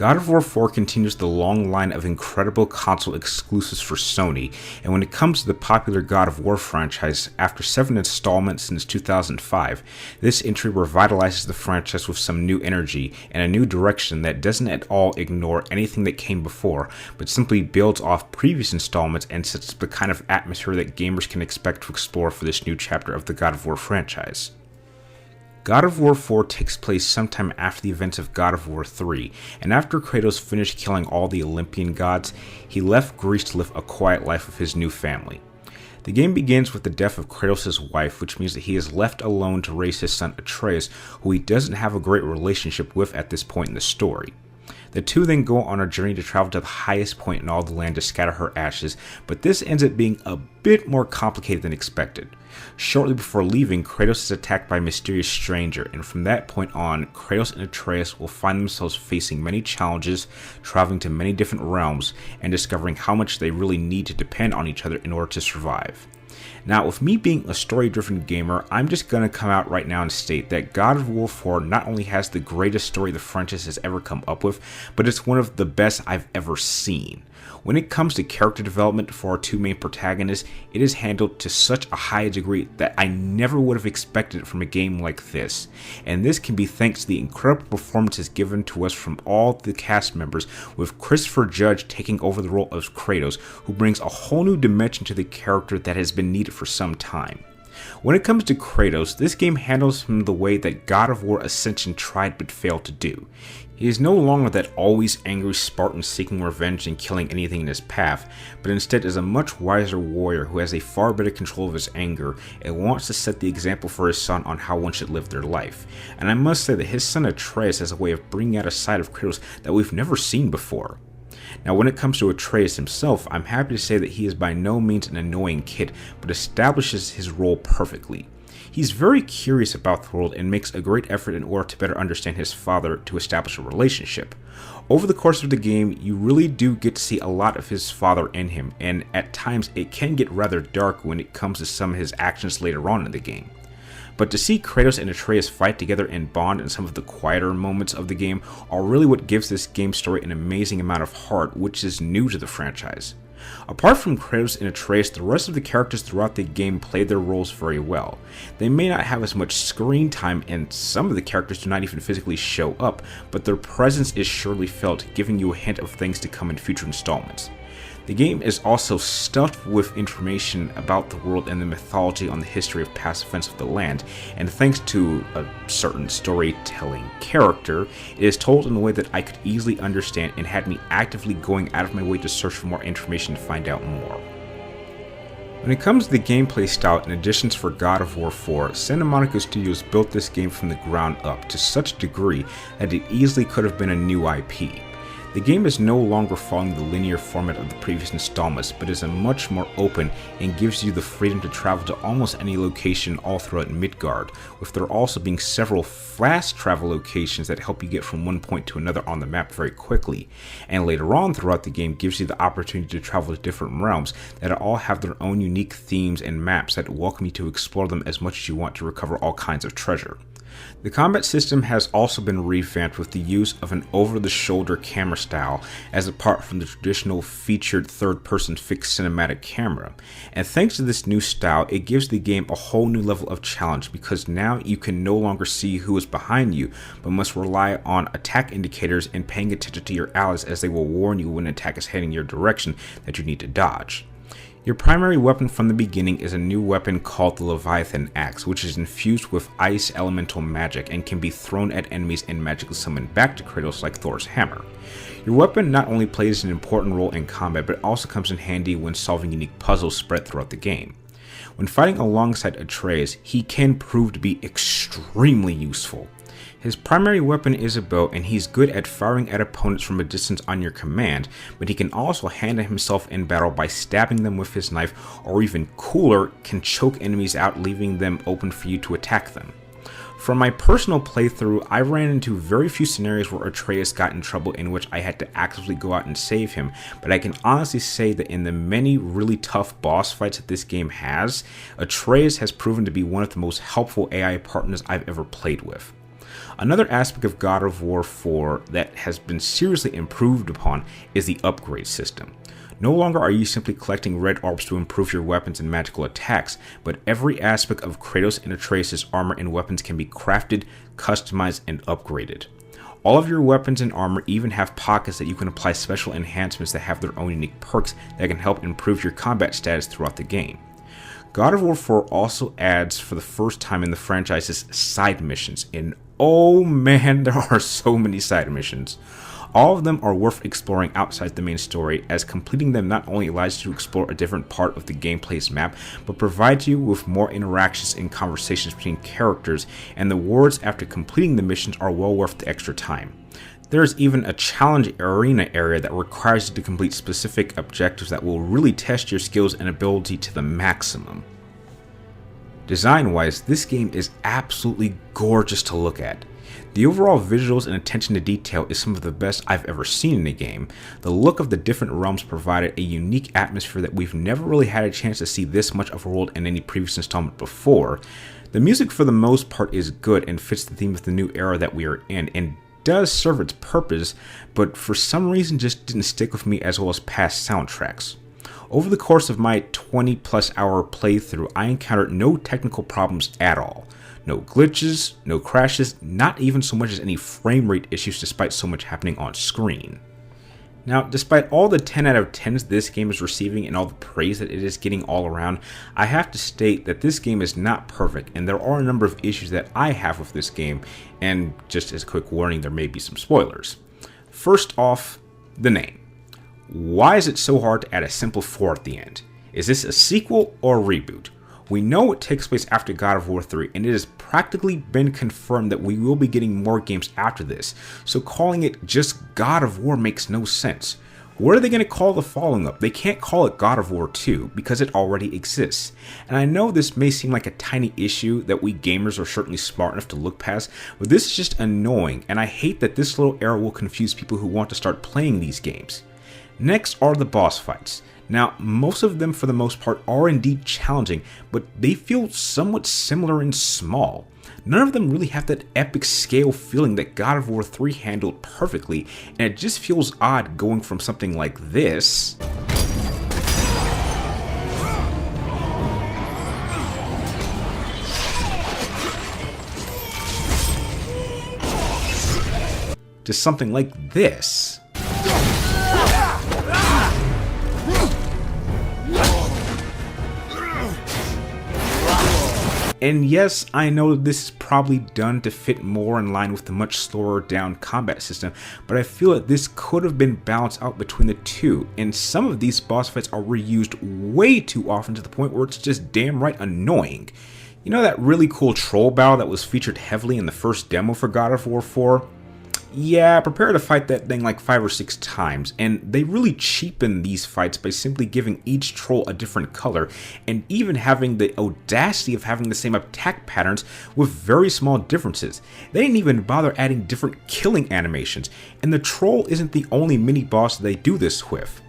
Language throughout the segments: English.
God of War 4 continues the long line of incredible console exclusives for Sony, and when it comes to the popular God of War franchise, after 7 installments since 2005, this entry revitalizes the franchise with some new energy and a new direction that doesn't at all ignore anything that came before, but simply builds off previous installments and sets up the kind of atmosphere that gamers can expect to explore for this new chapter of the God of War franchise. God of War 4 takes place sometime after the events of God of War 3, and after Kratos finished killing all the Olympian gods, he left Greece to live a quiet life with his new family. The game begins with the death of Kratos' wife, which means that he is left alone to raise his son Atreus, who he doesn't have a great relationship with at this point in the story. The two then go on a journey to travel to the highest point in all the land to scatter her ashes, but this ends up being a bit more complicated than expected. Shortly before leaving, Kratos is attacked by a mysterious stranger, and from that point on, Kratos and Atreus will find themselves facing many challenges, traveling to many different realms, and discovering how much they really need to depend on each other in order to survive. Now, with me being a story-driven gamer, I'm just gonna come out right now and state that God of War 4 not only has the greatest story the franchise has ever come up with, but it's one of the best I've ever seen. When it comes to character development for our two main protagonists, it is handled to such a high degree that I never would have expected it from a game like this. And this can be thanks to the incredible performances given to us from all the cast members, with Christopher Judge taking over the role of Kratos, who brings a whole new dimension to the character that has been needed for some time. When it comes to Kratos, this game handles him the way that God of War Ascension tried but failed to do. He is no longer that always angry Spartan seeking revenge and killing anything in his path, but instead is a much wiser warrior who has a far better control of his anger and wants to set the example for his son on how one should live their life. And I must say that his son Atreus has a way of bringing out a side of Kratos that we've never seen before. Now, when it comes to Atreus himself, I'm happy to say that he is by no means an annoying kid, but establishes his role perfectly. He's very curious about the world and makes a great effort in order to better understand his father to establish a relationship. Over the course of the game, you really do get to see a lot of his father in him, and at times it can get rather dark when it comes to some of his actions later on in the game. But to see Kratos and Atreus fight together and bond in some of the quieter moments of the game are really what gives this game story an amazing amount of heart, which is new to the franchise. Apart from Kratos and Atreus, the rest of the characters throughout the game play their roles very well. They may not have as much screen time, and some of the characters do not even physically show up, but their presence is surely felt, giving you a hint of things to come in future installments. The game is also stuffed with information about the world and the mythology on the history of past events of the land, and thanks to a certain storytelling character, it is told in a way that I could easily understand and had me actively going out of my way to search for more information to find out more. When it comes to the gameplay style and additions for God of War 4, Santa Monica Studios built this game from the ground up to such a degree that it easily could have been a new IP. The game is no longer following the linear format of the previous installments, but is a much more open and gives you the freedom to travel to almost any location all throughout Midgard, with there also being several fast travel locations that help you get from one point to another on the map very quickly, and later on throughout the game gives you the opportunity to travel to different realms that all have their own unique themes and maps that welcome you to explore them as much as you want to recover all kinds of treasure. The combat system has also been revamped with the use of an over-the-shoulder camera style, as apart from the traditional featured third-person fixed cinematic camera. And thanks to this new style, it gives the game a whole new level of challenge, because now you can no longer see who is behind you, but must rely on attack indicators and paying attention to your allies, as they will warn you when an attack is heading your direction that you need to dodge. Your primary weapon from the beginning is a new weapon called the Leviathan Axe, which is infused with ice elemental magic and can be thrown at enemies and magically summoned back to Kratos like Thor's hammer. Your weapon not only plays an important role in combat, but also comes in handy when solving unique puzzles spread throughout the game. When fighting alongside Atreus, he can prove to be extremely useful. His primary weapon is a bow, and he's good at firing at opponents from a distance on your command, but he can also handle himself in battle by stabbing them with his knife, or even cooler, can choke enemies out, leaving them open for you to attack them. From my personal playthrough, I ran into very few scenarios where Atreus got in trouble in which I had to actively go out and save him, but I can honestly say that in the many really tough boss fights that this game has, Atreus has proven to be one of the most helpful AI partners I've ever played with. Another aspect of God of War 4 that has been seriously improved upon is the upgrade system. No longer are you simply collecting red orbs to improve your weapons and magical attacks, but every aspect of Kratos and Atreus' armor and weapons can be crafted, customized, and upgraded. All of your weapons and armor even have pockets that you can apply special enhancements that have their own unique perks that can help improve your combat status throughout the game. God of War 4 also adds, for the first time in the franchise's, side missions, and oh man, there are so many side missions. All of them are worth exploring outside the main story, as completing them not only allows you to explore a different part of the gameplay's map, but provides you with more interactions and conversations between characters, and the rewards after completing the missions are well worth the extra time. There is even a challenge arena area that requires you to complete specific objectives that will really test your skills and ability to the maximum. Design-wise, this game is absolutely gorgeous to look at. The overall visuals and attention to detail is some of the best I've ever seen in a game. The look of the different realms provided a unique atmosphere that we've never really had a chance to see this much of a world in any previous installment before. The music for the most part is good and fits the theme of the new era that we are in, and does serve its purpose, but for some reason just didn't stick with me as well as past soundtracks. Over the course of my 20 plus hour playthrough, I encountered no technical problems at all. No glitches, no crashes, not even so much as any frame rate issues despite so much happening on screen. Now, despite all the 10 out of 10s this game is receiving and all the praise that it is getting all around, I have to state that this game is not perfect, and there are a number of issues that I have with this game, and just as a quick warning, there may be some spoilers. First off, the name. Why is it so hard to add a simple 4 at the end? Is this a sequel or a reboot? We know it takes place after God of War 3, and it has practically been confirmed that we will be getting more games after this, so calling it just God of War makes no sense. What are they going to call the following up? They can't call it God of War 2 because it already exists. And I know this may seem like a tiny issue that we gamers are certainly smart enough to look past, but this is just annoying, and I hate that this little error will confuse people who want to start playing these games. Next are the boss fights. Now, most of them for the most part are indeed challenging, but they feel somewhat similar and small. None of them really have that epic scale feeling that God of War 3 handled perfectly, and it just feels odd going from something like this to something like this. And yes, I know this is probably done to fit more in line with the much slower down combat system, but I feel that this could have been balanced out between the two, and some of these boss fights are reused way too often to the point where it's just damn right annoying. You know that really cool troll battle that was featured heavily in the first demo for God of War 4? Yeah, prepare to fight that thing like 5 or 6 times, and they really cheapen these fights by simply giving each troll a different color, and even having the audacity of having the same attack patterns with very small differences. They didn't even bother adding different killing animations, and the troll isn't the only mini-boss they do this with.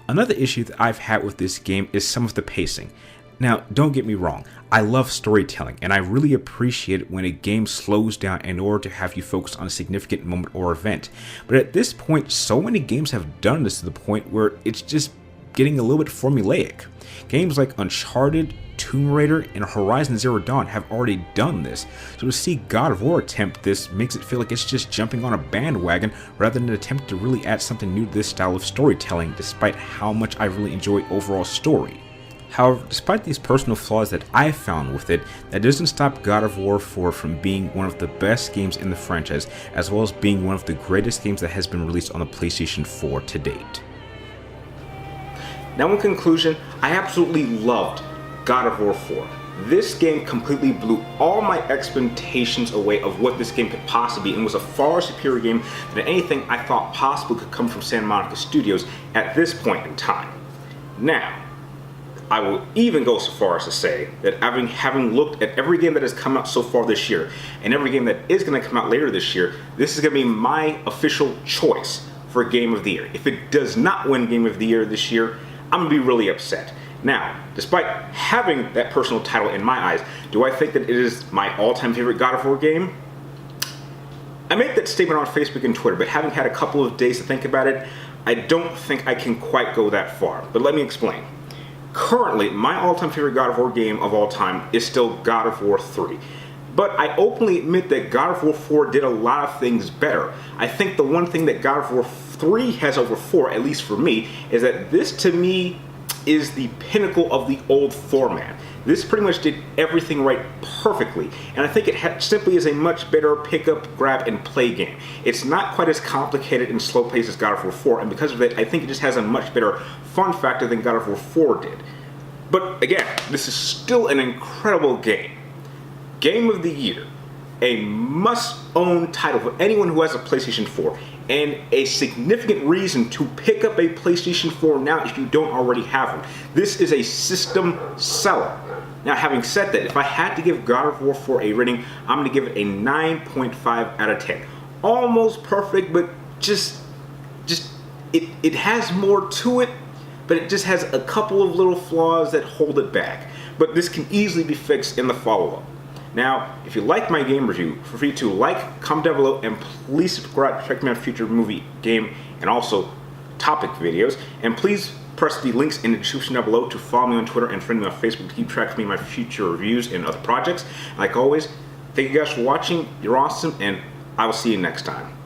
Another issue that I've had with this game is some of the pacing. Now, don't get me wrong, I love storytelling, and I really appreciate it when a game slows down in order to have you focus on a significant moment or event. But at this point, so many games have done this to the point where it's just getting a little bit formulaic. Games like Uncharted, Tomb Raider, and Horizon Zero Dawn have already done this, so to see God of War attempt this makes it feel like it's just jumping on a bandwagon rather than an attempt to really add something new to this style of storytelling, despite how much I really enjoy overall story. However, despite these personal flaws that I found with it, that doesn't stop God of War 4 from being one of the best games in the franchise, as well as being one of the greatest games that has been released on the PlayStation 4 to date. Now in conclusion, I absolutely loved God of War 4. This game completely blew all my expectations away of what this game could possibly be, and was a far superior game than anything I thought possible could come from Santa Monica Studios at this point in time. Now, I will even go so far as to say that having looked at every game that has come out so far this year, and every game that is going to come out later this year, this is going to be my official choice for Game of the Year. If it does not win Game of the Year this year, I'm going to be really upset. Now, despite having that personal title in my eyes, do I think that it is my all-time favorite God of War game? I made that statement on Facebook and Twitter, but having had a couple of days to think about it, I don't think I can quite go that far. But let me explain. Currently, my all-time favorite God of War game of all time is still God of War 3. But I openly admit that God of War 4 did a lot of things better. I think the one thing that God of War 3 has over 4, at least for me, is that this to me is the pinnacle of the old format. This pretty much did everything right perfectly, and I think it simply is a much better pick up, grab, and play game. It's not quite as complicated and slow paced as God of War 4, and because of that, I think it just has a much better fun factor than God of War 4 did. But again, this is still an incredible game. Game of the Year, a must-own title for anyone who has a PlayStation 4, and a significant reason to pick up a PlayStation 4 now if you don't already have one. This is a system seller. Now, having said that, if I had to give God of War 4 a rating, I'm going to give it a 9.5 out of 10. Almost perfect, but it has more to it, but it just has a couple of little flaws that hold it back. But this can easily be fixed in the follow-up. Now, if you like my game review, feel free to like, comment down below, and please subscribe to check me out future movie, game, and also topic videos. And please press the links in the description down below to follow me on Twitter and friend me on Facebook to keep track of me and my future reviews and other projects. Like always, thank you guys for watching. You're awesome, and I will see you next time.